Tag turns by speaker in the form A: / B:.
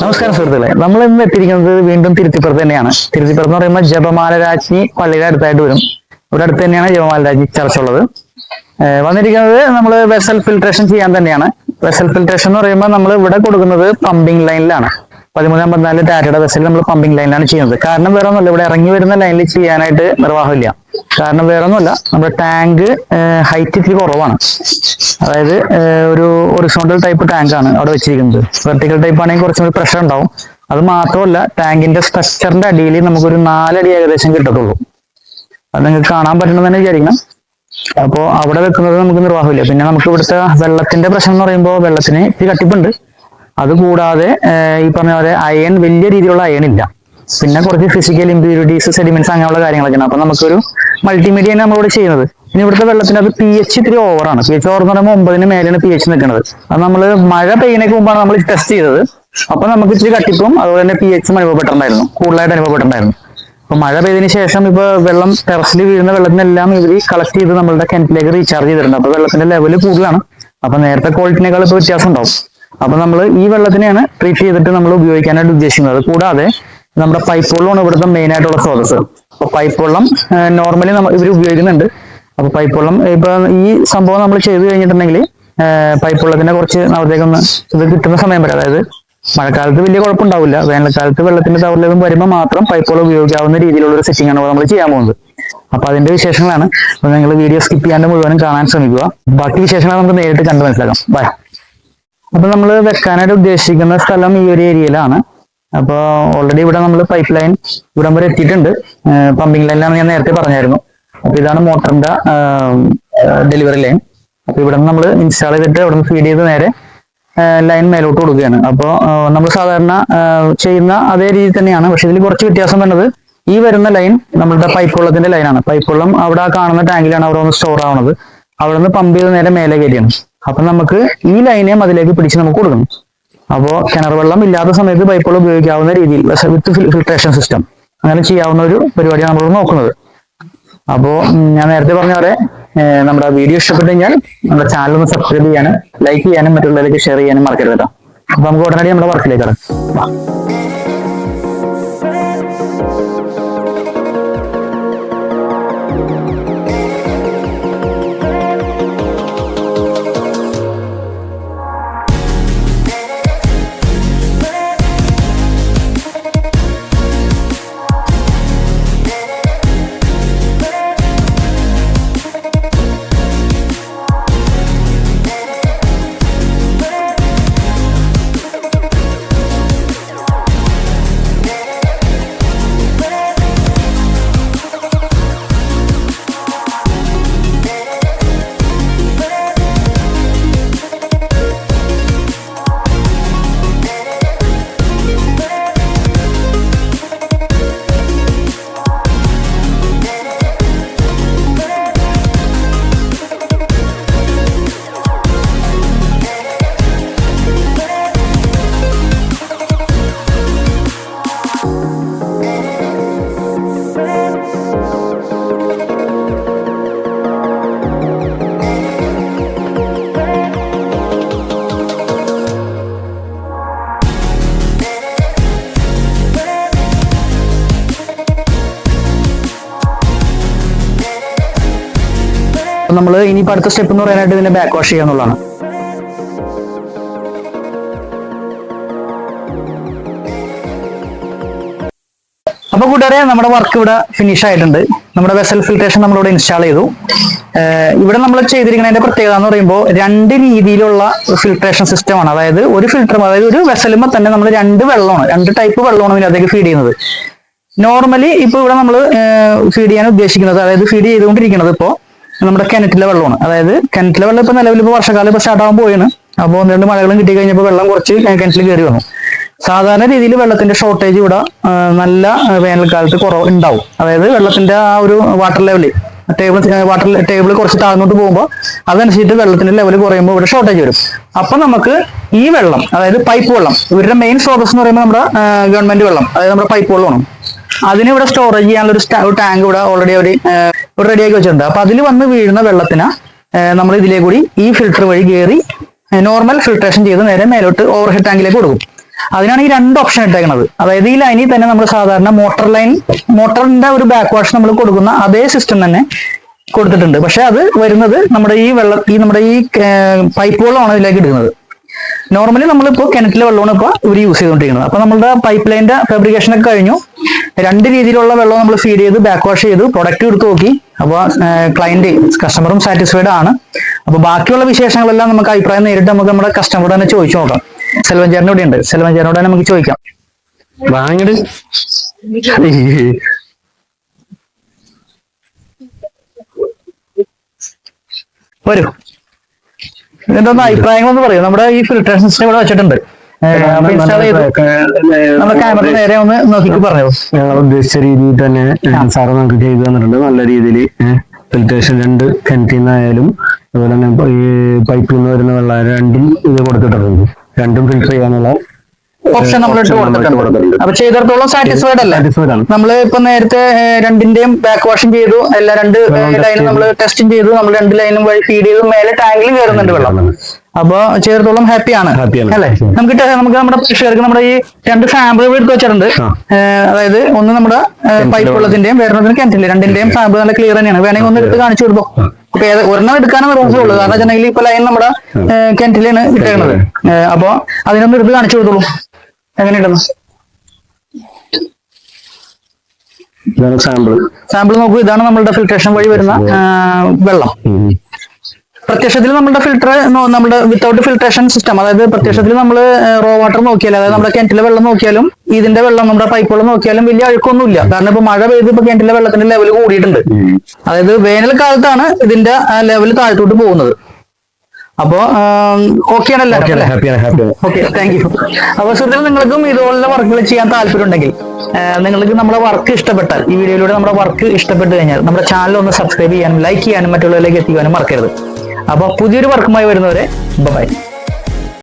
A: നമസ്കാരം സുഹൃത്തുക്കളെ, നമ്മൾ ഇന്ന് എത്തിയിരിക്കുന്നത് വീണ്ടും തിരുത്തിപ്പുറത്ത് തന്നെയാണ്. തിരുത്തിപ്പുറത്ത് എന്ന് പറയുമ്പോൾ ജപമാല രാജ്ഞി പള്ളിയുടെ അടുത്തായിട്ട് വരും. ഇവിടെ അടുത്ത് തന്നെയാണ് ജപമാല രാജ്ഞി ചർച്ച ഉള്ളത്. വന്നിരിക്കുന്നത് നമ്മൾ വെസൽ ഫിൽട്രേഷൻ ചെയ്യാൻ തന്നെയാണ്. വെസൽ ഫിൽട്രേഷൻ എന്ന് പറയുമ്പോൾ നമ്മൾ ഇവിടെ കൊടുക്കുന്നത് പമ്പിംഗ് ലൈനിലാണ്. 1354 ടാറ്റയുടെ വെസൽ നമ്മൾ പമ്പിംഗ് ലൈനിലാണ് ചെയ്യുന്നത്. കാരണം വേറെ ഒന്നുമില്ല, ഇവിടെ ഇറങ്ങി വരുന്ന ലൈനിൽ ചെയ്യാനായിട്ട് നിർവാഹമില്ല. കാരണം വേറെ ഒന്നുമില്ല, നമ്മുടെ ടാങ്ക് ഹൈറ്റ് ഇത്തിരി കുറവാണ്. അതായത് ഒരു ഹൊറിസോണ്ടൽ ടൈപ്പ് ടാങ്ക് ആണ് അവിടെ വെച്ചിരിക്കുന്നത്. വെർട്ടിക്കൽ ടൈപ്പ് ആണെങ്കിൽ കുറച്ചും കൂടി പ്രഷർ ഉണ്ടാവും. അത് മാത്രമല്ല, ടാങ്കിന്റെ സ്ട്രക്ചറിന്റെ അടിയിൽ നമുക്കൊരു 4 അടി ഏകദേശം കിട്ടത്തുള്ളൂ. അത് നിങ്ങൾക്ക് കാണാൻ പറ്റണമെന്ന് തന്നെ വിചാരിക്കണം. അപ്പോൾ അവിടെ വെക്കുന്നത് നമുക്ക് നിർവാഹമില്ല. പിന്നെ നമുക്ക് ഇവിടുത്തെ വെള്ളത്തിന്റെ പ്രശ്നം എന്ന് പറയുമ്പോൾ വെള്ളത്തിന് ഇത്തിരി കട്ടിപ്പുണ്ട്. അതുകൂടാതെ ഈ പറഞ്ഞ പോലെ അയൺ, വലിയ രീതിയിലുള്ള അയൺ ഇല്ല. പിന്നെ കുറച്ച് ഫിസിക്കൽ ഇമ്പ്യൂരിറ്റീസ്, സെഡിമെന്റ്സ് അങ്ങനെയുള്ള കാര്യങ്ങളൊക്കെയാണ്. അപ്പൊ നമുക്കൊരു മൾട്ടിമീഡിയ ആണ് നമ്മളിവിടെ ചെയ്യുന്നത്. ഇനി ഇവിടുത്തെ വെള്ളത്തിന് അത് pH ഇത്തിരി ഓവറാണ്. pH ഓവർ എന്ന് പറയുമ്പോൾ 9 മേലെയാണ് pH നിൽക്കുന്നത്. അത് നമ്മൾ മഴ പെയ്യുന്നതിന് മുമ്പാണ് നമ്മൾ ടെസ്റ്റ് ചെയ്തത്. അപ്പൊ നമുക്ക് ഇത്തിരി കട്ടിപ്പും അതുപോലെ തന്നെ pH അനുഭവപ്പെട്ടിട്ടുണ്ടായിരുന്നു, കൂടുതലായിട്ട് അനുഭവപ്പെട്ടിട്ടുണ്ടായിരുന്നു. അപ്പൊ മഴ പെയ്തതിനു ശേഷം ഇപ്പൊ വെള്ളം ടെറസിൽ വീഴുന്ന വെള്ളത്തിനെല്ലാം ഇവർ കളക്ട് ചെയ്ത് നമ്മളുടെ കിണറ്റിലേക്ക് റീചാർജ് ചെയ്തിട്ടുണ്ട്. അപ്പൊ വെള്ളത്തിന്റെ ലെവൽ കൂടുതലാണ്. അപ്പൊ നേരത്തെ ക്വാളിറ്റിനേക്കാൾ ഇപ്പൊ വ്യത്യാസം ഉണ്ടാവും. അപ്പൊ നമ്മൾ ഈ വെള്ളത്തിനെയാണ് ട്രീറ്റ് ചെയ്തിട്ട് നമ്മൾ ഉപയോഗിക്കാനായിട്ട് ഉദ്ദേശിക്കുന്നത്. കൂടാതെ നമ്മുടെ പൈപ്പ് വെള്ളമാണ് ഇവിടുത്തെ മെയിൻ ആയിട്ടുള്ള സ്രോതസ്. അപ്പൊ പൈപ്പ് വെള്ളം നോർമലി ഇവർ ഉപയോഗിക്കുന്നുണ്ട്. അപ്പൊ പൈപ്പ് വെള്ളം ഇപ്പൊ ഈ സംഭവം നമ്മൾ ചെയ്ത് കഴിഞ്ഞിട്ടുണ്ടെങ്കിൽ പൈപ്പ് വെള്ളത്തിന്റെ കുറച്ച് നാളത്തേക്കൊന്ന് ഇത് കിട്ടുന്ന സമയം വരെ, അതായത് മഴക്കാലത്ത് വലിയ കുഴപ്പമുണ്ടാവില്ല. വേനൽക്കാലത്ത് വെള്ളത്തിന്റെ ദൗർലഭ്യം വരുമ്പോൾ മാത്രം പൈപ്പ് വെള്ളം ഉപയോഗിക്കാവുന്ന രീതിയിലുള്ള ഒരു സെറ്റിംഗ് ആണ് നമ്മൾ ചെയ്യാൻ പോകുന്നത്. അപ്പൊ അതിന്റെ വിശേഷങ്ങളാണ്. അപ്പൊ നിങ്ങൾ വീഡിയോ സ്കിപ്പ് ചെയ്യാണ്ട് മുഴുവനും കാണാൻ ശ്രമിക്കുക. ബാക്കി വിശേഷങ്ങൾ നമുക്ക് നേരിട്ട് കണ്ടു മനസ്സിലാക്കാം. ബൈ. അപ്പൊ നമ്മൾ വെക്കാനായിട്ട് ഉദ്ദേശിക്കുന്ന സ്ഥലം ഈ ഒരു ഏരിയയിലാണ്. അപ്പോൾ ഓൾറെഡി ഇവിടെ നമ്മൾ പൈപ്പ് ലൈൻ ഇവിടം വരെ എത്തിയിട്ടുണ്ട്. പമ്പിംഗ് ലൈനിലാണ് ഞാൻ നേരത്തെ പറഞ്ഞായിരുന്നു. അപ്പൊ ഇതാണ് മോട്ടറിന്റെ ഡെലിവറി ലൈൻ. അപ്പൊ ഇവിടെ നിന്ന് നമ്മൾ ഇൻസ്റ്റാൾ ചെയ്തിട്ട് ഇവിടെ നിന്ന് ഫീഡ് ചെയ്ത് നേരെ ലൈൻ മേലോട്ട് കൊടുക്കുകയാണ്. അപ്പോൾ നമ്മൾ സാധാരണ ചെയ്യുന്ന അതേ രീതി തന്നെയാണ്. പക്ഷെ ഇതിൽ കുറച്ച് വ്യത്യാസം വരുന്നത്, ഈ വരുന്ന ലൈൻ നമ്മളുടെ പൈപ്പ് വെള്ളത്തിന്റെ ലൈനാണ്. പൈപ്പ് വെള്ളം അവിടെ കാണുന്ന ടാങ്കിലാണ് അവിടെ ഒന്ന് സ്റ്റോർ ആവുന്നത്. അവിടെ നിന്ന് പമ്പ് ചെയ്ത് നേരെ മേലെ കയറ്റിയാണ്. അപ്പൊ നമുക്ക് ഈ ലൈനെ അതിലേക്ക് പിടിച്ച് നമുക്ക് കൊടുക്കണം. അപ്പോൾ കിണർ വെള്ളം ഇല്ലാത്ത സമയത്ത് പൈപ്പ് വെള്ളം ഉപയോഗിക്കാവുന്ന രീതിയിൽ വിത്ത് ഫിൽട്രേഷൻ സിസ്റ്റം അങ്ങനെ ചെയ്യാവുന്ന ഒരു പരിപാടിയാണ് നമ്മൾ നോക്കുന്നത്. അപ്പോൾ ഞാൻ നേരത്തെ പറഞ്ഞ പോലെ നമ്മുടെ വീഡിയോ ഇഷ്ടപ്പെട്ടു കഴിഞ്ഞാൽ നമ്മുടെ ചാനൽ ഒന്ന് സബ്സ്ക്രൈബ് ചെയ്യാനും ലൈക്ക് ചെയ്യാനും മറ്റുള്ളവരിലേക്ക് ഷെയർ ചെയ്യാനും മറക്കരുത് കേട്ടോ. അപ്പൊ നമുക്ക് ഉടനടി നമ്മുടെ വർക്കിലേക്ക് കടക്കാം. നമ്മൾ ഇനിയിപ്പോൾ അടുത്ത സ്റ്റെപ്പ് എന്ന് പറയാനായിട്ട് ഇതിനെ ബാക്ക് വാഷ് ചെയ്യാന്നുള്ളതാണ്. അപ്പൊ കൂട്ടുകാരെ, നമ്മുടെ വർക്ക് ഇവിടെ ഫിനിഷ് ആയിട്ടുണ്ട്. നമ്മുടെ വെസൽ ഫിൽട്രേഷൻ നമ്മളിവിടെ ഇൻസ്റ്റാൾ ചെയ്തു. ഇവിടെ നമ്മൾ ചെയ്തിരിക്കുന്നതിന്റെ പ്രത്യേകത എന്ന് പറയുമ്പോൾ 2 രീതിയിലുള്ള ഫിൽട്രേഷൻ സിസ്റ്റമാണ്. അതായത് ഒരു ഫിൽറ്റർ, അതായത് ഒരു വെസലുമ്പോൾ തന്നെ നമ്മൾ 2 ടൈപ്പ് വെള്ളമാണ് ഇതിനകത്തേക്ക് ഫീഡ് ചെയ്യുന്നത്. നോർമലി ഇപ്പൊ ഇവിടെ നമ്മൾ ഫീഡ് ചെയ്യാൻ ഉദ്ദേശിക്കുന്നത്, അതായത് ഫീഡ് ചെയ്തുകൊണ്ടിരിക്കുന്നത് ഇപ്പോൾ നമ്മുടെ കിണറ്റിലെ വെള്ളമാണ്. അതായത് കിണറ്റിലെ വെള്ളം ഇപ്പൊ നിലവിൽ ഇപ്പോൾ വർഷകാലം ഇപ്പൊ സ്റ്റാർട്ട് ആകാൻ പോയാണ്. അപ്പോൾ 1-2 മഴകളും കിട്ടി കഴിഞ്ഞപ്പോൾ വെള്ളം കുറച്ച് കിണറ്റിൽ കയറി വന്നു. സാധാരണ രീതിയിൽ വെള്ളത്തിന്റെ ഷോർട്ടേജ് ഇവിടെ നല്ല വേനൽക്കാലത്ത് കുറവ് ഉണ്ടാവും. അതായത് വെള്ളത്തിന്റെ ആ ഒരു വാട്ടർ ടേബിൾ കുറച്ച് താഴ്ന്നോട്ട് പോകുമ്പോൾ അതനുസരിച്ചിട്ട് വെള്ളത്തിന്റെ ലെവൽ കുറയുമ്പോൾ ഇവിടെ ഷോർട്ടേജ് വരും. അപ്പൊ നമുക്ക് ഈ വെള്ളം, അതായത് പൈപ്പ് വെള്ളം, ഇവരുടെ മെയിൻ സ്രോതസ് എന്ന് പറയുമ്പോൾ നമ്മുടെ ഗവൺമെന്റ് വെള്ളം, അതായത് നമ്മുടെ പൈപ്പ് വെള്ളമാണ്. അതിന് ഇവിടെ സ്റ്റോറേജ് ചെയ്യാനുള്ള ഒരു ടാങ്ക് ഇവിടെ ഓൾറെഡി അവർ റെഡിയാക്കി വെച്ചിട്ടുണ്ട്. അപ്പൊ അതിൽ വന്ന് വീഴുന്ന വെള്ളത്തിന് നമ്മൾ ഇതിലേ കൂടി ഈ ഫിൽട്ടർ വഴി കയറി നോർമൽ ഫിൽട്രേഷൻ ചെയ്ത് നേരെ മേലോട്ട് ഓവർ ഹെഡ് ടാങ്കിലേക്ക് കൊടുക്കും. അതിനാണ് ഈ 2 ഓപ്ഷൻ ഇട്ടേക്കുന്നത്. അതായത് ഈ ലൈനിൽ തന്നെ നമ്മൾ സാധാരണ മോട്ടറിന്റെ ഒരു ബാക്ക് വാഷ് നമ്മൾ കൊടുക്കുന്ന അതേ സിസ്റ്റം തന്നെ കൊടുത്തിട്ടുണ്ട്. പക്ഷെ അത് വരുന്നത് നമ്മുടെ ഈ പൈപ്പ് വെള്ളമാണ് ഇതിലേക്ക് ഇടുന്നത്. നോർമലി നമ്മളിപ്പോൾ കിണറ്റിലെ വെള്ളമാണ് ഇപ്പോൾ ഇവർ യൂസ് ചെയ്തുകൊണ്ടിരിക്കുന്നത്. അപ്പൊ നമ്മുടെ പൈപ്പ് ലൈനിന്റെ ഫാബ്രിക്കേഷൻ ഒക്കെ കഴിഞ്ഞു. 2 രീതിയിലുള്ള വെള്ളം നമ്മൾ ഫീഡ് ചെയ്ത് ബാക്ക് വാഷ് ചെയ്തു, പ്രൊഡക്റ്റ് എടുത്ത് നോക്കി. അപ്പോൾ കസ്റ്റമറും സാറ്റിസ്ഫൈഡ് ആണ്. അപ്പൊ ബാക്കിയുള്ള വിശേഷങ്ങളെല്ലാം നമുക്ക് അഭിപ്രായം നേരിട്ട് നമുക്ക് നമ്മുടെ കസ്റ്റമറോട് തന്നെ ചോദിച്ചു നോക്കാം. സെൽവൻ ചേട്ടൻ ഇവിടെ ഉണ്ട്. സെൽവൻ ചേട്ടനോട് തന്നെ നമുക്ക് ചോദിക്കാം. വരൂ, ഇതിന്റെ ഒന്ന് അഭിപ്രായങ്ങളൊന്ന് പറയൂ. നമ്മുടെ ഈ ഫിൽട്രേഷൻ സിസ്റ്റം ഇവിടെ വെച്ചിട്ടുണ്ട്. നമ്മുടെ ക്യാമറ നേരെ ഒന്ന് നോക്കിട്ട് പറഞ്ഞു.
B: ഞങ്ങൾ ഉദ്ദേശിച്ച രീതിയിൽ തന്നെ സാറ് നമുക്ക് ചെയ്തു തന്നിട്ടുണ്ട്. നല്ല രീതിയിൽ ഫിൽട്രേഷൻ 2 കിണറ്റിൽ നിന്നായാലും അതുപോലെ തന്നെ ഈ പൈപ്പിൽ നിന്ന് വരുന്ന വെള്ളം 2ഉം ഇത് കൊടുത്തിട്ടുണ്ട്. 2ഉം ഫിൽട്ടർ ചെയ്യാനുള്ള
A: ഓപ്ഷൻ നമ്മൾ ഇട്ട് കൊടുത്തിട്ടുണ്ട്. അപ്പൊ ചെയ്തിടത്തോളം സാറ്റിസ്ഫൈഡ് അല്ലേ? നമ്മള് ഇപ്പൊ നേരത്തെ 2ന്റെയും ബാക്ക് വാഷിംഗ് ചെയ്തു, എല്ലാ 2 ലൈനും നമ്മൾ ടെസ്റ്റിംഗ് ചെയ്തു, നമ്മൾ 2 ലൈനും വഴി ഫീഡ് ചെയ്തു, മേലെ ടാങ്കിൽ കയറുന്നുണ്ട് വെള്ളം. അപ്പൊ ചെയ്തിടത്തോളം ഹാപ്പിയാണ് അല്ലെ? നമുക്ക് നമ്മുടെ പ്രേക്ഷകർക്ക് നമ്മുടെ ഈ 2 സാമ്പിൾ എടുത്ത് വെച്ചിട്ടുണ്ട്. അതായത് ഒന്ന് നമ്മുടെ പൈപ്പ് വെള്ളത്തിന്റെയും വേറൊന്നിന് കിണറ്റിന്റെ 2ന്റെയും സാമ്പിൾ നല്ല ക്ലിയർ തന്നെയാണ്. വേണമെങ്കിൽ ഒന്ന് എടുത്ത് കാണിച്ചു കൊടുക്കും. അപ്പൊ ഒരെണ്ണം എടുക്കാനാണ് നിർബന്ധമുള്ളൂ. കാരണം വെച്ചിട്ടുണ്ടെങ്കിൽ ഇപ്പൊ ലൈൻ നമ്മുടെ കിണറ്റിലാണ് ഇട്ടേക്കുന്നത്. അപ്പൊ അതിനൊന്ന് എടുത്ത് കാണിച്ചു കൊടുത്തോളൂ. എങ്ങനെയുണ്ടെന്ന് സാമ്പിൾ നോക്കൂ. ഇതാണ് നമ്മളുടെ ഫിൽട്രേഷൻ വഴി വരുന്ന വെള്ളം. പ്രത്യക്ഷത്തിൽ നമ്മുടെ ഫിൽട്ടർ നമ്മുടെ വിത്തൗട്ട് ഫിൽട്രേഷൻ സിസ്റ്റം, അതായത് പ്രത്യക്ഷത്തിൽ നമ്മൾ റോ വാട്ടർ നോക്കിയാലും, അതായത് നമ്മുടെ കിണറ്റിലെ വെള്ളം നോക്കിയാലും ഇതിന്റെ വെള്ളം നമ്മുടെ പൈപ്പ് വെള്ളം നോക്കിയാലും വലിയ അഴുക്കൊന്നുമില്ല. കാരണം ഇപ്പൊ മഴ പെയ്ത് ഇപ്പൊ കിണറ്റിലെ വെള്ളത്തിന്റെ ലെവൽ കൂടിയിട്ടുണ്ട്. അതായത് വേനൽക്കാലത്താണ് ഇതിന്റെ ലെവൽ താഴ്ത്തോട്ട് പോകുന്നത്. അപ്പോ ഓക്കെ ആണല്ലോ? Okay, thank you. അപ്പൊ സുഹൃത്തുക്കൾ, നിങ്ങൾക്കും ഇതുപോലുള്ള വർക്കുകൾ ചെയ്യാൻ താല്പര്യം ഉണ്ടെങ്കിൽ, നിങ്ങൾക്ക് നമ്മുടെ വർക്ക് ഇഷ്ടപ്പെട്ടാൽ, ഈ വീഡിയോയിലൂടെ നമ്മുടെ വർക്ക് ഇഷ്ടപ്പെട്ട് കഴിഞ്ഞാൽ നമ്മുടെ ചാനൽ ഒന്ന് സബ്സ്ക്രൈബ് ചെയ്യാനും ലൈക്ക് ചെയ്യാനും മറ്റുള്ളവരിലേക്ക് എത്തിക്കാനും മറക്കരുത്. അപ്പൊ പുതിയൊരു വർക്കുമായി വരുന്നവരെ ബൈ.